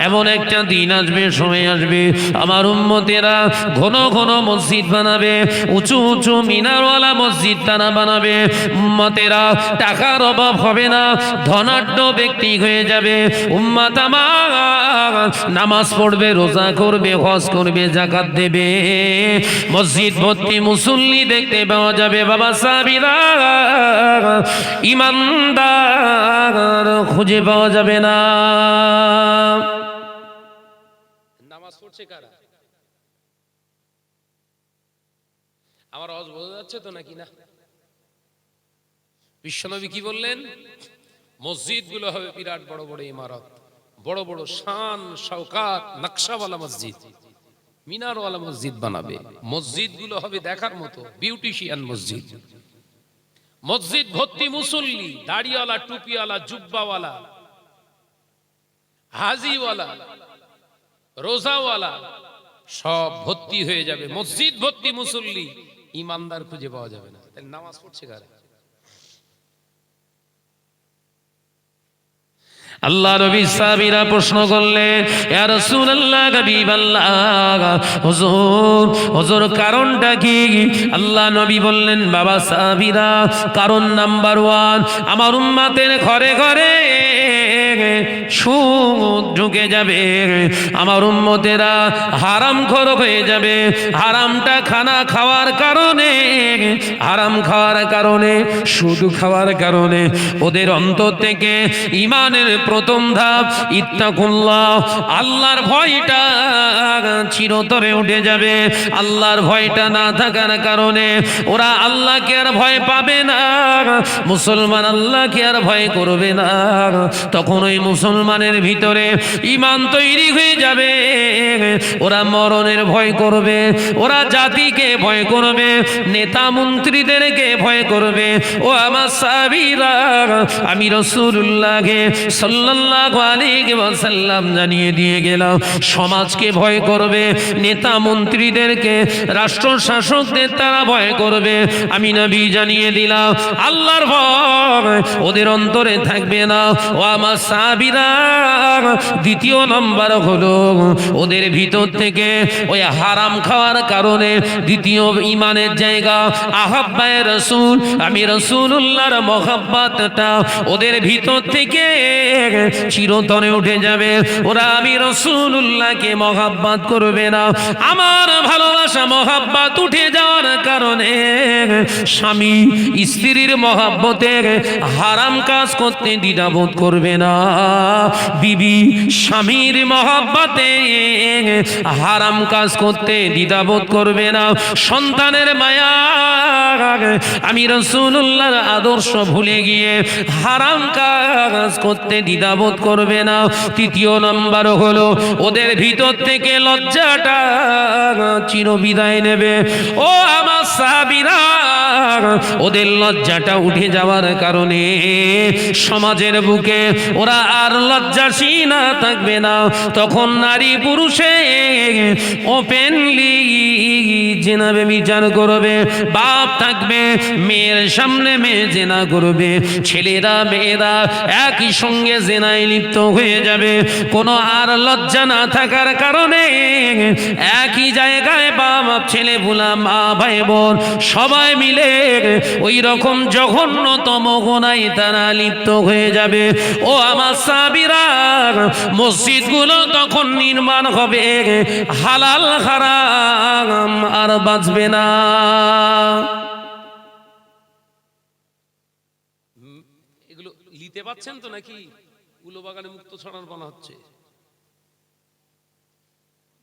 এমন একটা দিন আসবে, সময় আসবে, আমার উম্মতেরা ঘন ঘন মসজিদ বানাবে, উঁচু উঁচু মিনারওয়ালা মসজিদ তারা বানাবে। উম্মতেরা টাকার অভাব হবে না, ধনাঢ্য ব্যক্তি হয়ে যাবে। উম্মত আমার নামাজ পড়বে, রোজা করবে, হজ করবে, যাকাত দেবে, মসজিদ ভর্তি মুসল্লি দেখতে পাওয়া যাবে। বাবা সাহাবীরা, ইমানদার খুঁজে পাওয়া যাবে না। নামাজ পড়ছে কারা? আমার আওয়াজ বোঝা যাচ্ছে তো নাকি না? বিশ্বনবী কি বললেন? মসজিদগুলো হবে বিরাট বড় বড় ইমারত, বড় বড় শান শওকাত নকশাওয়ালা মসজিদ, মিনারওয়ালা মসজিদ বানাবে। মসজিদগুলো হবে দেখার মতো, বিউটিশিয়ান মসজিদ। মসজিদ ভর্তি মুসল্লি, দাড়িওয়ালা, টুপিওয়ালা, জুব্বাওয়ালা, হাজিওয়ালা, রোজাওয়ালা সব ভর্তি হয়ে যাবে, মসজিদ ভর্তি মুসল্লি, ইমানদার খুঁজে পাওয়া যাবে না। তাহলে নামাজ পড়ছে কারা? আল্লাহ নবী সাহাবীরা প্রশ্ন করলেন, ইয়া রাসূলুল্লাহ, হাবিবাল্লাহ, হুজুর হুজুর কারণটা কি? আল্লাহ নবী বললেন, বাবা সাহাবীরা, কারণ নাম্বার 1, আমার উম্মতের ঘরে ঘরে সুদ ঢুকে যাবে, আমার উম্মতেরা হারামখোর হয়ে যাবে। হারামটা খানা খাওয়ার কারণে, হারাম খাওয়ার কারণে, সুদ খাওয়ার কারণে ওদের অন্তর থেকে ঈমানের প্রথম ধাপ ইত্তাকুল্লাহ, আল্লাহর ভয়টা চিরতরে উঠে যাবে। আল্লাহর ভয়টা না থাকার কারণে ওরা আল্লাহকে আর ভয় পাবে না, মুসলমান আল্লাহকে আর ভয় করবে না। তখন ওই মুসলমানের ভিতরে ঈমান তৈরি হয়ে যাবে। ওরা মরণের ভয় করবে, ওরা জাতিকে ভয় করবে, নেতা মন্ত্রীদেরকে ভয় করবে। ও আমার সাহাবীরা, আমি রাসূলুল্লাহকে সাল্লাল্লাহু আলাইহি ওয়াসাল্লাম জানিয়ে দিয়ে গেলাম, সমাজকে ভয় করবে, নেতা মন্ত্রীদেরকে, রাষ্ট্র শাসকদের তারা ভয় করবে। আমি নবী জানিয়ে দিলাম, আল্লাহর ভয় ওদের অন্তরে থাকবে না। ও আমার সাহাবীরা, দ্বিতীয় নাম্বার হলো ওদের ভিতর থেকে ওই হারাম খাওয়ার কারণে দ্বিতীয় ঈমানের জায়গা আহাব্বায়ে রাসূল, আমি রাসূলুল্লাহর মহব্বতটা ওদের ভিতর থেকে চিরতরে উঠে যাবে। ওরা আমি রাসূলুল্লাহকে মহব্বত করবে না। আমার ভালোবাসা মহব্বত উঠে যাওয়ার কারণে স্বামী স্ত্রীর মহব্বতে হারাম কাজ করতে দ্বিধাবোধ করবে না। বিবি স্বামীর মহব্বতে হারাম কাজ করতে দ্বিধাবোধ করবে না। সন্তানের মায়া, আমি রাসূলুল্লাহর আদর্শ ভুলে গিয়ে হারাম কাজ করতে দ্বিধাবোধ করবে না। তৃতীয় নাম্বার হলো ওদের ভিতর থেকে লজ্জাটা চিরবিদায় নেবে। ও আমার সাহাবীরা, ওদের লজ্জাটা উঠে যাওয়ার কারণে সমাজের বুকে ওরা আর লজ্জাশীল থাকবে না। তখন নারী পুরুষে ওপেনলি জিনা ব্যভিচার করবে। বাপ থাকবে, মেয়ের সামনে মেয়ে জিনা করবে, ছেলেরা মেয়েরা একই সঙ্গে জিনায় লিপ্ত হয়ে যাবে। কোনো আর লজ্জা না থাকার কারণে একই জায়গায় বাপ ছেলে বুলা, মা ভাই বোন সবাই মিলে ওই রকম জঘন্যতম গুনাহে তারা লিপ্ত হয়ে যাবে। ও আমার সাহাবীরা, মসজিদগুলো তখন নির্মাণ হবে, হালাল হারাম আর বাঁচবে না। এগুলো লিতে পাচ্ছেন তো নাকি? উলো বাগানে মুক্ত ছড়ার বানা হচ্ছে।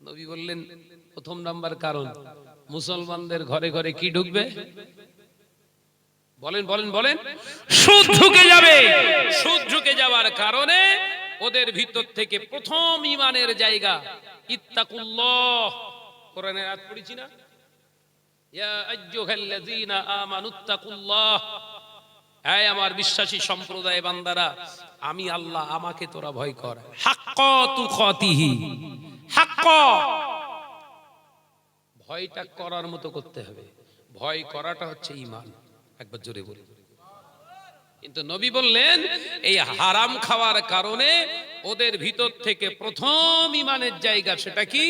নবী বললেন, প্রথম নাম্বার কারণ, মুসলমানদের ঘরে ঘরে কি ঢুকবে? বলেন বলেন বলেন, সুদ ঢুকে যাবে। সুদ ঢুকে যাওয়ার কারণে ওদের ভিতর থেকে প্রথম ঈমানের জায়গা ইত্তাকুল্লাহ, কোরআনের আয়াত পড়েছি না, ইয়া আইয়ুহাল্লাযীনা আমানুত্তাকুল্লাহ, হে আমার বিশ্বাসী সম্প্রদায় বান্দারা, আমি আল্লাহ, আমাকে তোরা ভয় কর। হাক্কা তুকাতিহি, হাক্কা, ভয়টা করার মতো করতে হবে। ভয় করাটা হচ্ছে ঈমান। একবার জোরে বলি। কিন্তু নবী বললেন, এই হারাম খাওয়ার কারণে ওদের ভিতর থেকে প্রথম ঈমানের জায়গা, সেটা কি?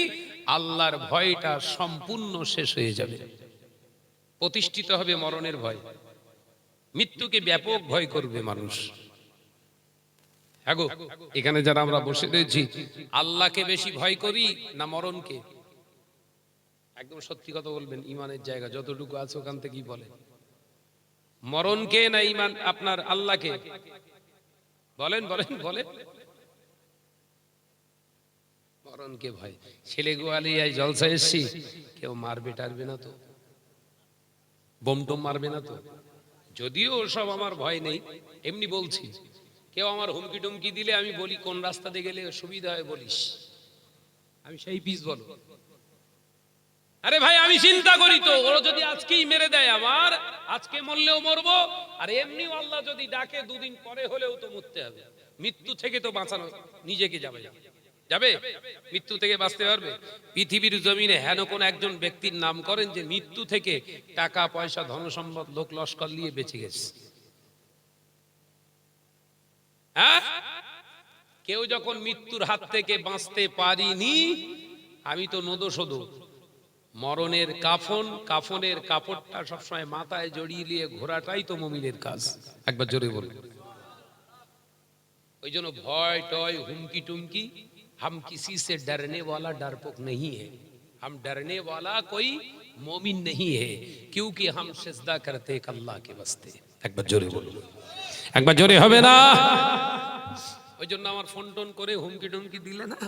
আল্লাহর ভয়টা সম্পূর্ণ শেষ হয়ে যাবে। প্রতিষ্ঠিত হবে মরণের ভয়, মৃত্যুকে ব্যাপক ভয় করবে মানুষ। হ্যাঁ গো, এখানে যারা আমরা বসে রয়েছি, আল্লাহকে বেশি ভয় করি না মরণকে? একদম সত্যি কথা বলবেন, ঈমানের জায়গা যতটুকু আছে ওখান থেকেই বলেন। মরণকে না ঈমান আপনার আল্লাহকে? বলেন বলেন বলেন। মরণকে ভয়। ছেলে গোয়ালিয়ায় জলসা এসছি, কেউ মারবে টারবে না তো? বোমটোম মারবে না তো? যদিও সব আমার ভয় নেই, এমনি বলছি। কেউ আমার হুমকি টুমকি দিলে আমি বলি, কোন রাস্তাতে গেলে সুবিধা হয় বলিস, আমি সেই পিস বলো। আরে ভাই, আমি চিন্তা করি তো, ওরা যদি আজকেই মেরে দেয় আমার, আজকে মরলেও মরবো, আর এমনিও আল্লাহ যদি ডাকে দুদিন পরে হলেও তো মরতে হবে। মৃত্যু থেকে তো বাঁচানো নিজেকে যাবে যাবে মৃত্যু থেকে বাঁচতে পারবে? পৃথিবীর জমিনে হেন কোন একজন ব্যক্তির নাম করেন যে মৃত্যু থেকে টাকা পয়সা ধন সম্পদ লোক লস্কর নিয়ে বেঁচে গেছে? হ্যাঁ, কেউ যখন মৃত্যুর হাত থেকে বাঁচতে পারিনি, আমি তো নদোসদো মরণের কাফনের কাপড়টা সবসময় মাথায় জড়িয়ে নিয়ে ঘোরাটাই তো মুমিনের কাজ। একবার জোরে বলুন। ওই জন্য ভয় টয় হুমকি টুমকি, हम किसी से डरने वाला डरपोक नहीं है, हम डरने वाला कोई मोमिन नहीं है, क्योंकि हम सिजदा करते एक अल्लाह के वास्ते। একবার জোরে বলুন, একবার জোরে হবে না? ওই জন্য আমার ফোন টোন করে হুমকি টুমকি দিলে না,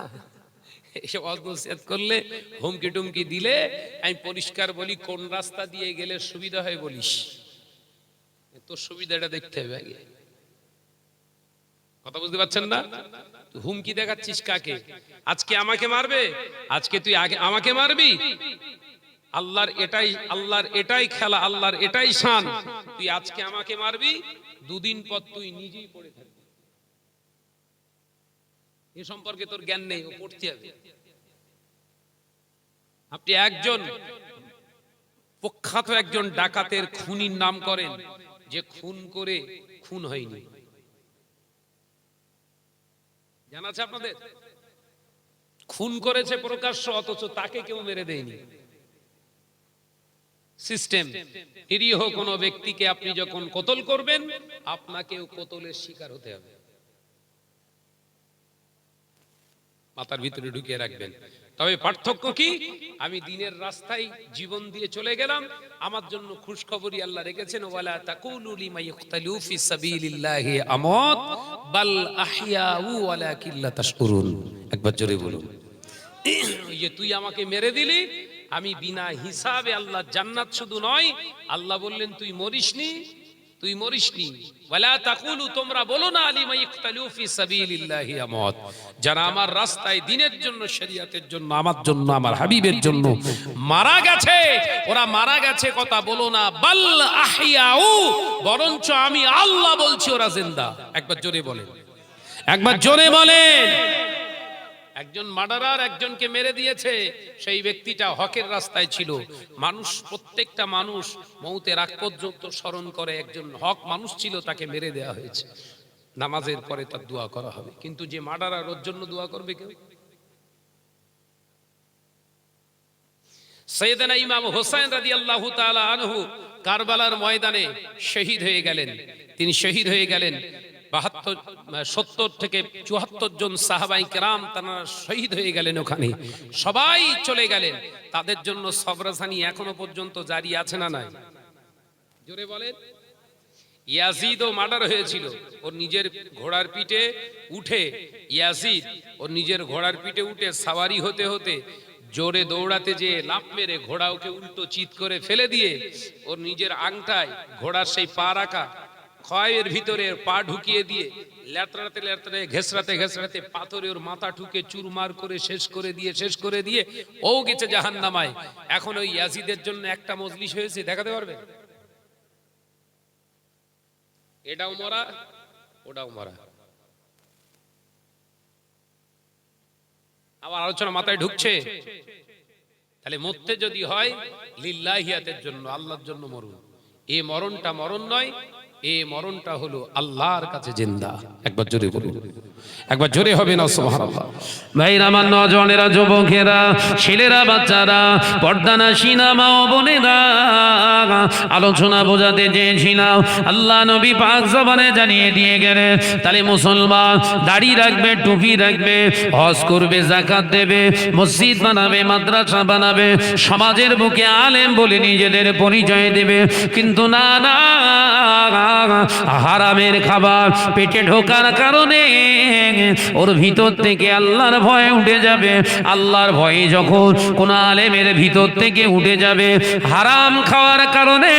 এসব অদ্ভুত করলে হুমকি টুমকি দিলে আমি পরিষ্কার বলি, কোন রাস্তা দিয়ে গেলে সুবিধা হয় বলিস, তোর সুবিধাটা দেখতে হবে আগে। কথা বুঝতে পারছেন না? হুমকি দেখাচ্ছিস কাকে? আজকে আমাকে মারবে, আজকে তুই আগে আমাকে মারবি? আল্লাহর এটাই খেলা, আল্লাহর এটাই শান। তুই আজকে আমাকে মারবি, দুদিন পর তুই নিজেই পড়ে থাকবি। এ সম্পর্কে তোর জ্ঞান নেই, ও পড়তে হবে। আপনি একজন প্রখ্যাত একজন ডাকাতের খুনির নাম করেন যে খুন করে খুন হয়নি, জানা আছে আপনাদের? খুন করেছে প্রকাশ্য, অথচ তাকে কেউ মেরে দেয়নি। সিস্টেম। নিরীহ কোনো ব্যক্তিকে আপনি যখন কতল করবেন, আপনাকেও কতলের শিকার হতে হবে। মাথার ভিতরে ঢুকিয়ে রাখবেন। তবে পার্থক্য কি? আমি দিনের রাস্তায় জীবন দিয়ে চলে গেলাম, আমার জন্য খুশখবরি আল্লাহ রেখেছেন, ওয়ালা তাকুলু লিমা ইউকতালু ফি সাবিলিল্লাহি আমওয়াত বাল আহইয়াউ ওয়ালাকিন লা তাশকুরুন। একবার জোরে বলুন। ওই যে তুই আমাকে মেরে দিলি, আমি বিনা হিসাবে আল্লাহ জান্নাত শুধু নয়, আল্লাহ বললেন তুই মরিসনি, তুই মরিসনি। ওয়ালা তাকুলু, তোমরা বলো না, লিমা ইউকতালু ফি সাবিলিল্লাহি আমওয়াত, যারা আমার রাস্তায় দ্বীনের জন্য, শরীয়তের জন্য, আমার জন্য, আমার হাবিবের জন্য মারা গেছে, ওরা মারা গেছে কথা বলো না, বাল আহইয়াউ, বরঞ্চ আমি আল্লাহ বলছি ওরা জিন্দা। একবার জোরে বলেন, একবার জোরে বলেন। একজন মার্ডারার একজনকে মেরে দিয়েছে, সেই ব্যক্তিটা হকের রাস্তায় ছিল। মানুষ, প্রত্যেকটা মানুষ মৌতের আগ পর্যন্ত স্মরণ করে একজন হক মানুষ ছিল, তাকে মেরে দেওয়া হয়েছে, নামাজের পরে তার দোয়া করা হবে। কিন্তু যে মার্ডারার, ওর জন্য দোয়া করবে কেউ? সাইয়েদনা ইমাম হোসেন রাদিয়াল্লাহু তাআলা আনহু কারবালার ময়দানে শহীদ হয়ে গেলেন। তিনি শহীদ হয়ে গেলেন। 70 থেকে 74 জন সাহাবায়ে কেরাম তারা শহীদ হয়ে গেলেন ওখানে, সবাই চলে গেলেন। তাদের জন্য সবরসানি এখনো পর্যন্ত জারি আছে না নাই? জোরে বলেন। ইয়াজিদও মার্ডার হয়েছিল, ওর নিজের ঘোড়ার পিঠে উঠে, ইয়াজিদ ওর নিজের ঘোড়ার পিঠে উঠে সাওয়ারি হতে হতে জোরে দৌড়াতে যে লাফ মেরে ঘোড়া ওকে উল্টো চিৎ করে ফেলে দিয়ে, ওর নিজের আংটায় ঘোড়ার সেই পা রাখা খয়ের ভিতরে পা ঢুকিয়ে দিয়ে লেতরাতে লেতরাতে ঘেসরাতে ঘেসরাতে পাথরে ওর মাথা ঠুকে চুরমার করে শেষ করে দিয়ে ও গেছে জাহান্নামায়। এখন ওই ইয়াজিদের জন্য একটা মজলিস হয়েছে, দেখাতে পারবে? এটাও মরা, ওটাও মরা। আবার আলোচনা মাথায় ঢুকছে, তাহলে মরতে যদি হয় লিল্লাহিয়াতের জন্য, আল্লাহর জন্য মরুন। এই মরণটা মরণ নয়, এই মরণটা হলো আল্লাহর কাছে জিন্দা। একবার জোরে বলুন, একবার জোরে হবে না সুবহানাল্লাহ। ভাইরা, আমার নওজওয়ানেরা, যুবকেরা, ছেলেরা, বাচ্চারা, পর্দানাশীনা মা ও বোনেরা, আলোচনা বোঝাতে চেয়েছিলাম, আল্লাহ নবী পাক জবানে জানিয়ে দিয়ে গেলেন, তাহলে মুসলমান দাড়ি রাখবে, টুপি রাখবে, হজ করবে, যাকাত দেবে, মসজিদ বানাবে, মাদ্রাসা বানাবে, সমাজের বুকে আলেম বলে নিজেদের পরিচয় দেবে, কিন্তু না না, হারামের খাবার পেটে ঢোকার কারণে ওর ভিতর থেকে আল্লাহর ভয় উঠে যাবে। আল্লাহর ভয়ে যখন কোন আলেমের ভিতর থেকে উঠে যাবে, হারাম খাওয়ার কারণে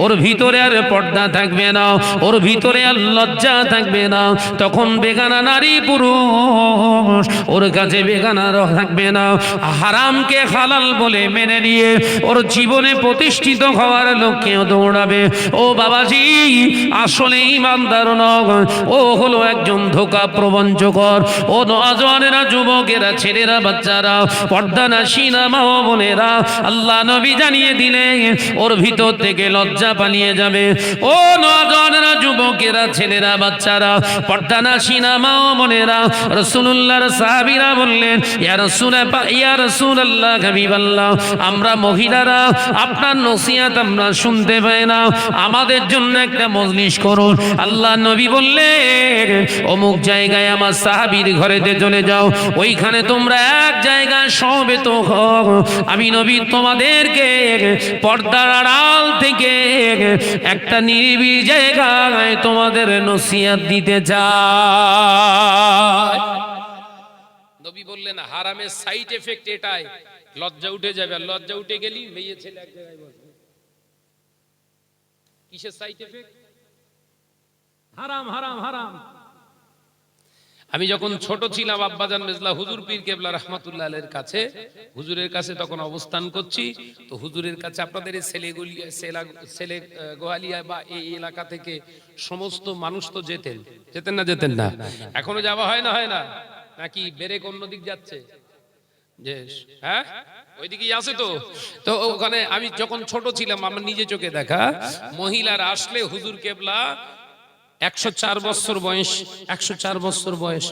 ওর ভিতরে আর পর্দা থাকবে না, ওর ভিতরে আর লজ্জা থাকবে না। তখন বেগানা নারী পুরুষ ওর কাছে বেগানা থাকবে না। হারামকে হালাল বলে মেনে নিয়ে ওর জীবনে প্রতিষ্ঠিত হওয়ার লক্ষ্যে দৌড়াবে। ও বাবাজি, আসলে ইমানদার নয়, ও হলো একজন ধোঁকা প্রবঞ্চকর। ও নওজওয়ানেরা, যুবকেরা, ছেলেরা, বাচ্চারা, পর্দানাশীনা মা ও বোনেরা, আল্লাহ নবী জানিয়ে দিলেন ওর ভিতর থেকে লজ্জা পালিয়ে যাবে। ও নওজওয়ানেরা, যুবকেরা, ছেলেরা, বাচ্চারা, পর্দানাশীনা মা ও বোনেরা, রাসূলুল্লাহর সাহাবীরা বললেন, ইয়া রাসূলুল্লাহ, হাবিবাল্লাহ, আমরা মহিলারা আপনার নসিহত আমরা শুনতে পাই না, আমাদের জন্য একটা মজলিস করুন। আল্লাহ নবী বললেন, অমুক জায়গায় আমার সাহাবীর ঘরেতে চলে যাও, ওইখানে তোমরা এক জায়গায় সমবেত হও। আমি নবী তোমাদেরকে পর্দার আড়াল থেকে একটা নিরিবিলি জায়গায় তোমাদের নসিহত দিতে চাই। নবী বললেন, হারামের সাইড এফেক্ট এটাই, লজ্জা উঠে যাবে। আর লজ্জা উঠে গেলি মেয়ে ছেলে এক জায়গায় বসবে। কিসের সাইড এফেক্ট? হারাম, হারাম, হারাম। আমি যখন ছোট ছিলাম, আব্বাজান মেজলা হুজুর পীর কেবলা রহমাতুল্লাহ আলাইহির কাছে, হুজুরের কাছে তখন অবস্থান করছি। তো হুজুরের কাছে আপনাদের এই ছেলে গোয়ালিয়া বা এই এলাকা থেকে সমস্ত মানুষ তো যেতেন না? যেতেন না? এখনো যাওয়া হয় না? হয় না নাকি বেরেক অন্যদিক যাচ্ছে? যে হ্যাঁ, ওইদিকেই আছে। তো ওখানে আমি যখন ছোট ছিলাম, আমার নিজে চোখে দেখা, মহিলারা আসলে হুজুর কেবলা 104 বছর বয়স, 104 বছর বয়স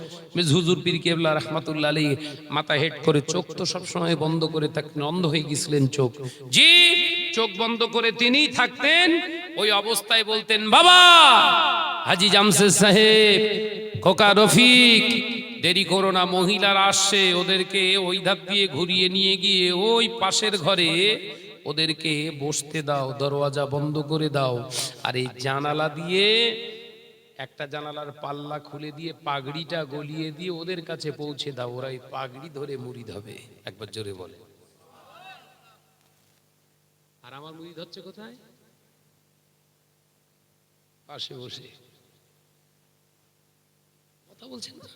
হুজুর পীর কেবলা রহমাতুল্লাহ আলাইহি মাথা হেড করে, চোখ তো সব সময় বন্ধ করে থাকতেন, অন্ধ হয়ে গিয়েছিলেন চোখ। জি, চোখ বন্ধ করে তিনিই থাকতেন। ওই অবস্থায় বলতেন, বাবা হাজী জামশেদ সাহেব, খোকা রফিক, দেরি করো না, মহিলারা আসছে, ওদেরকে ওই ধার দিয়ে ঘুরিয়ে নিয়ে গিয়ে ওই পাশের ঘরে ওদেরকে বসতে দাও, দরওয়াজা বন্ধ করে দাও, আর এই জানালা দিয়ে একটা জানালার পাল্লা খুলে দিয়ে পাগড়িটা গলিয়ে দিয়ে ওদের কাছে পৌঁছে দাও, ওরা এই পাগড়ি ধরে মুরিদ হবে। একবার জোরে বলে। আর আমার মুরিদ হচ্ছে কোথায়? পাশে বসে। কথা বলছেন না?